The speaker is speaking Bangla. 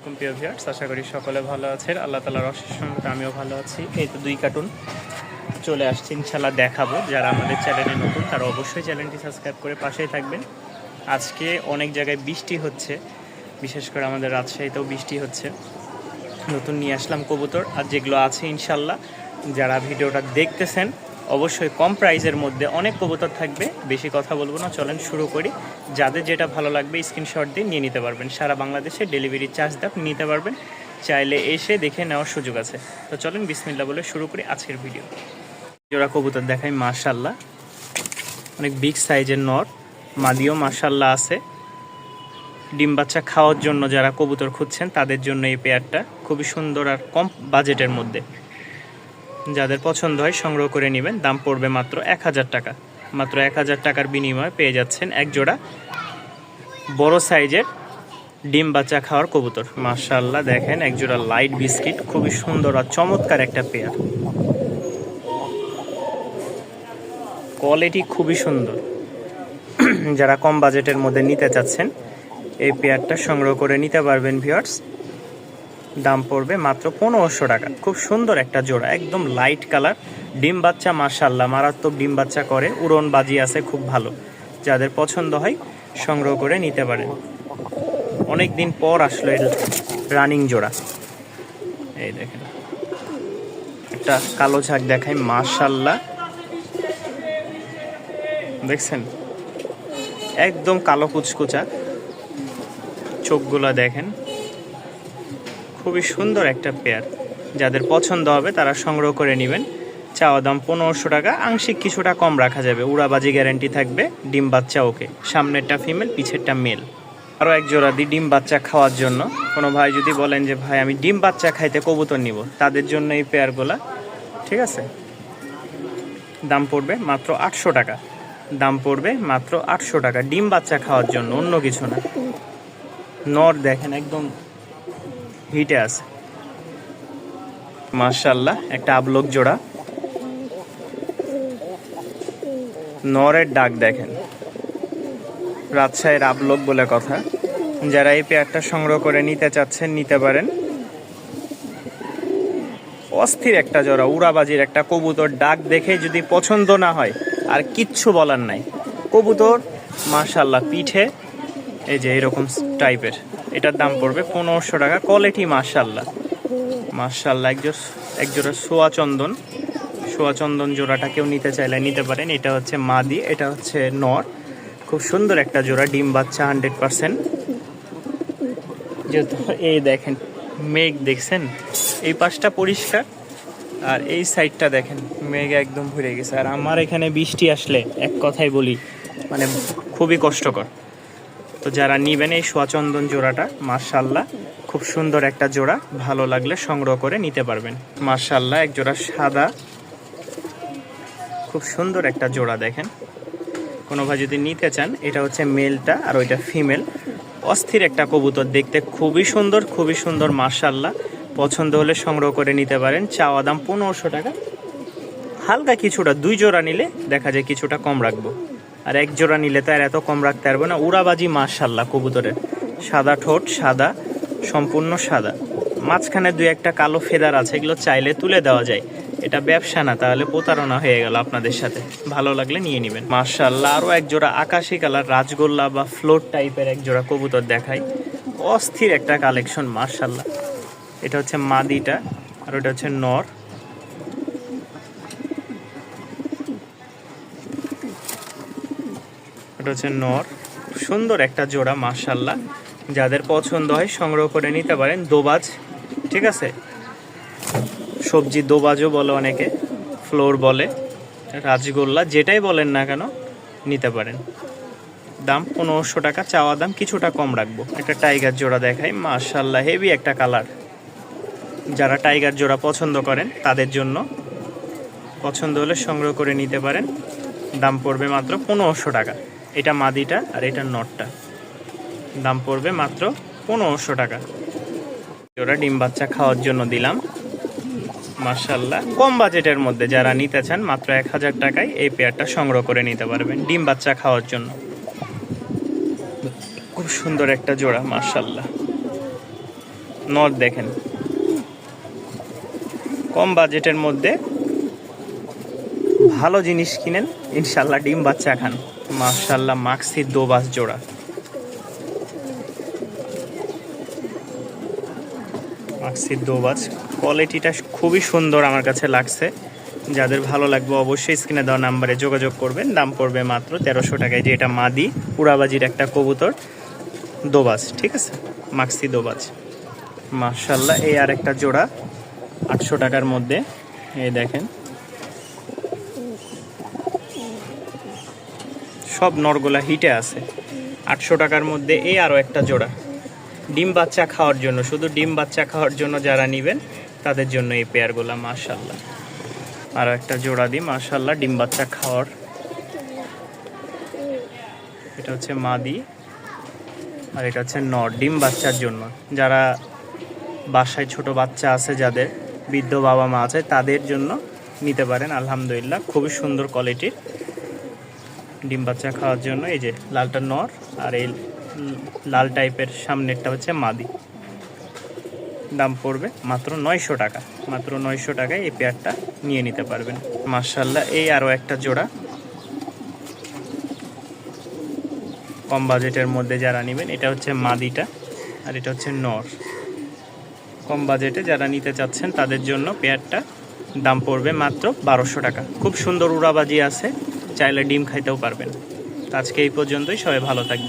প্রিয় ভিউয়ার্স, আশা করি সকলে ভালো আছেন। আল্লাহ তাআলার অশেষ রহমতে আমিও ভালো আছি। এই তো 2 কার্টুন চলে আসছে, ইনশাআল্লাহ দেখাবো। যারা আমাদের চ্যানেলে নতুন তারা অবশ্যই চ্যানেলটি সাবস্ক্রাইব করে পাশেই থাকবেন। আজকে অনেক জায়গায় বৃষ্টি হচ্ছে, বিশেষ করে আমাদের রাজশাহীতেও বৃষ্টি হচ্ছে। নতুন নিয়ে আসলাম কবুতর, আর যেগুলো আছে ইনশাআল্লাহ যারা ভিডিওটা দেখতেছেন অবশ্যই কম প্রাইসের মধ্যে অনেক কবুতর থাকবে। বেশি কথা বলবো না, চলেন শুরু করি। যাদের যেটা ভালো লাগবে স্ক্রিনশট দিয়ে নিয়ে নিতে পারবেন। সারা বাংলাদেশে ডেলিভারি চার্জ দিয়ে আপনি নিতে পারবেন, চাইলে এসে দেখে নেওয়ার সুযোগ আছে। তো চলেন বিসমিল্লাহ বলে শুরু করি আজকের ভিডিও। জোড়া কবুতর দেখাই, মাশাআল্লাহ অনেক বিগ সাইজের নর, মাদিও মাশাআল্লাহ আছে। ডিম বাচ্চা খাওয়ার জন্য যারা কবুতর খুঁজছেন তাদের জন্য এই পেয়ারটা খুবই সুন্দর আর কম বাজেটের মধ্যে। যাদের পছন্দ হয় সংগ্রহ করে নেবেন। দাম পড়বে মাত্র 1000 টাকা। মাত্র 1000 টাকার বিনিময়ে পেয়ে যাচ্ছেন এক জোড়া বড় সাইজের ডিম বাচ্চা খাওয়ার কবুতর। মাশাআল্লাহ দেখেন, এক জোড়া লাইট বিস্কিট, খুবই সুন্দর আর চমৎকার একটা পেয়ার। কোয়ালিটি খুবই সুন্দর। যারা কম বাজেটের মধ্যে নিতে চাচ্ছেন এই পেয়ারটা সংগ্রহ করে নিতে পারবেন ভিউয়ার্স। দাম পড়বে মাত্র 1500 টাকা। খুব সুন্দর একটা জোড়া, একদম লাইট কালার, ডিম বাচ্চা মাশাআল্লাহ মারাত্মক ডিম বাচ্চা করে, উড়ন বাজি আছে খুব ভালো। যাদের পছন্দ হয় সংগ্রহ করে নিতে পারেন। অনেক দিন পর আসলো এর রানিং জোড়া। এই দেখেন একটা কালো ঝাঁক দেখাই, মাশাআল্লাহ দেখছেন একদম কালো কুচকুচা, চোখগুলা দেখেন, খুবই সুন্দর একটা পেয়ার। যাদের পছন্দ হবে তারা সংগ্রহ করে নেবেন। চাওয়া দাম 1500 টাকা, আংশিক কিছুটা কম রাখা যাবে। উড়াবাজি গ্যারান্টি থাকবে। ডিম বাচ্চা ওকে, সামনেরটা ফিমেল পিছেরটা মেল। আরও এক জোড়া দিই ডিম বাচ্চা খাওয়ার জন্য। কোনো ভাই যদি বলেন যে ভাই আমি ডিম বাচ্চা খাইতে কবুতর নিব, তাদের জন্য এই পেয়ারগুলা, ঠিক আছে। দাম পড়বে মাত্র 800 টাকা। দাম পড়বে মাত্র 800 টাকা ডিম বাচ্চা খাওয়ার জন্য, অন্য কিছু না। নর দেখেন একদম হিটে আছে মাশাআল্লাহ। একটা আবলক জোড়া, নরের ডাক দেখেন, রাজশাহীর আবলক বলে কথা। যারা এই পেয়ারটা সংগ্রহ করে নিতে চাচ্ছেন নিতে পারেন। অস্থির একটা জোড়া, উড়াবাজির একটা কবুতর। ডাক দেখে যদি পছন্দ না হয় আর কিচ্ছু বলার নাই। কবুতর মাশাআল্লাহ পিঠে এই যে এরকম টাইপের। এটার দাম পড়বে 1500 টাকা। কোয়ালিটি মাশাআল্লাহ মাশাআল্লাহ। এক জোড়া সোয়া চন্দন জোড়াটা কেউ নিতে চাইলে নিতে পারেন। এটা হচ্ছে মাদি, এটা হচ্ছে নর। খুব সুন্দর একটা জোড়া, ডিম বাচ্চা 100%। যেহেতু এই দেখেন মেঘ দেখছেন, এই পাশটা পরিষ্কার আর এই সাইডটা দেখেন মেঘ একদম ভরে গেছে। আর আমার এখানে বৃষ্টি আসলে এক কথাই বলি মানে খুবই কষ্টকর। তো যারা নিবেন এই সোয়াচন্দন জোড়াটা মাশাআল্লাহ খুব সুন্দর একটা জোড়া, ভালো লাগলে সংগ্রহ করে নিতে পারবেন। মাশাআল্লাহ এক জোড়া সাদা, খুব সুন্দর একটা জোড়া দেখেন। কোনো ভাই যদি নিতে চান, এটা হচ্ছে মেলটা আর ওইটা ফিমেল। অস্থির একটা কবুতর, দেখতে খুবই সুন্দর মাশাআল্লাহ। পছন্দ হলে সংগ্রহ করে নিতে পারেন। চাওয়া দাম 1500 টাকা। হালকা কিছুটা 2 জোড়া নিলে দেখা যায় কিছুটা কম রাখবো, আর 1 জোড়া নিলে তো আর এত কম রাখতে পারবো না। উড়াবাজি মাশাআল্লাহ কবুতরের, সাদা ঠোঁট, সাদা সম্পূর্ণ সাদা, মাঝখানে 2-1টা কালো ফেদার আছে, এগুলো চাইলে তুলে দেওয়া যায়। এটা ব্যবসা না, তাহলে প্রতারণা হয়ে গেল আপনাদের সাথে। ভালো লাগলে নিয়ে নেবেন মাশাআল্লাহ। আরও এক জোড়া আকাশি কালার রাজগোল্লা বা ফ্লোর টাইপের এক জোড়া কবুতর দেখাই। অস্থির একটা কালেকশন মাশাআল্লাহ। এটা হচ্ছে মাদিটা আর ওটা হচ্ছে নর। এটা হচ্ছে নর, সুন্দর একটা জোড়া মাশাআল্লাহ। যাদের পছন্দ হয় সংগ্রহ করে নিতে পারেন। দোবাজ, ঠিক আছে, সবজি দোবাজও বলে অনেকে, ফ্লোর বলে, রাজগোল্লা, যেটাই বলেন না কেন নিতে পারেন। দাম 1500 টাকা। চাওয়া দাম কিছুটা কম রাখবো। একটা টাইগার জোড়া দেখাই মাশাআল্লাহ, হেভি একটা কালার। যারা টাইগার জোড়া পছন্দ করেন তাদের জন্য, পছন্দ হলে সংগ্রহ করে নিতে পারেন। দাম পড়বে মাত্র 1500 টাকা। এটা মাদিটা আর এটা নটটা। দাম পড়বে মাত্র 1500 টাকা। ওরা ডিম বাচ্চা খাওয়ার জন্য দিলাম মাশাআল্লাহ। কম বাজেটের মধ্যে যারা নিতে চান মাত্র 1000 টাকায় এই পেয়ারটা সংগ্রহ করে নিতে পারবেন ডিম বাচ্চা খাওয়ার জন্য। খুব সুন্দর একটা জোড়া মাশাআল্লাহ। নর দেখেন, কম বাজেটের মধ্যে ভালো জিনিস কিনেন, ইনশাল্লাহ ডিম বাচ্চা খান। মাশাল্লাহ মাক্সি দোবাস জোড়া, মাক্সি দোবাস কোয়ালিটিটা খুবই সুন্দর আমার কাছে লাগছে। যাদের ভালো লাগবে অবশ্যই স্ক্রিনে দেওয়া নাম্বারে যোগাযোগ করবেন। দাম পড়বে মাত্র 1300 টাকায়। যে এটা মাদি উড়াবাজির একটা কবুতর দোবাস, ঠিক আছে, মাক্সি দোবাস। মাশাল্লাহ এই আর একটা জোড়া 800 টাকার মধ্যে। এই দেখেন সব নরগুলা হিটে আছে। 800 টাকার মধ্যে এই আরও একটা জোড়া ডিম বাচ্চা খাওয়ার জন্য, শুধু ডিম বাচ্চা খাওয়ার জন্য যারা নেবেন তাদের জন্য এই পেয়ারগুলা। মাশাল্লাহ আরও একটা জোড়া দিই, মাশাল্লাহ ডিম বাচ্চা খাওয়ার। এটা হচ্ছে মাদি আর এটা হচ্ছে নর, ডিম বাচ্চার জন্য। যারা বাসায় ছোট বাচ্চা আছে, যাদের বৃদ্ধ বাবা মা আছে, তাদের জন্য নিতে পারেন। আলহামদুলিল্লাহ খুবই সুন্দর কোয়ালিটির ডিম বাচ্চা খাওয়ার জন্য। এই যে লালটা নর আর এই লাল টাইপের সামনেরটা হচ্ছে মাদি। দাম পড়বে মাত্র 900 টাকা। মাত্র 900 টাকায় এই পেয়ারটা নিয়ে নিতে পারবেন। মাশাল্লাহ এই আরও একটা জোড়া কম বাজেটের মধ্যে যারা নেবেন, এটা হচ্ছে মাদিটা আর এটা হচ্ছে নর। কম বাজেটে যারা নিতে চাচ্ছেন তাদের জন্য পেয়ারটা দাম পড়বে মাত্র 1200 টাকা। খুব সুন্দর উড়াবাজি আছে, চাইলে ডিম খাইতেও পারবেন। আজকে এই পর্যন্তই, সবাই ভালো থাকবেন।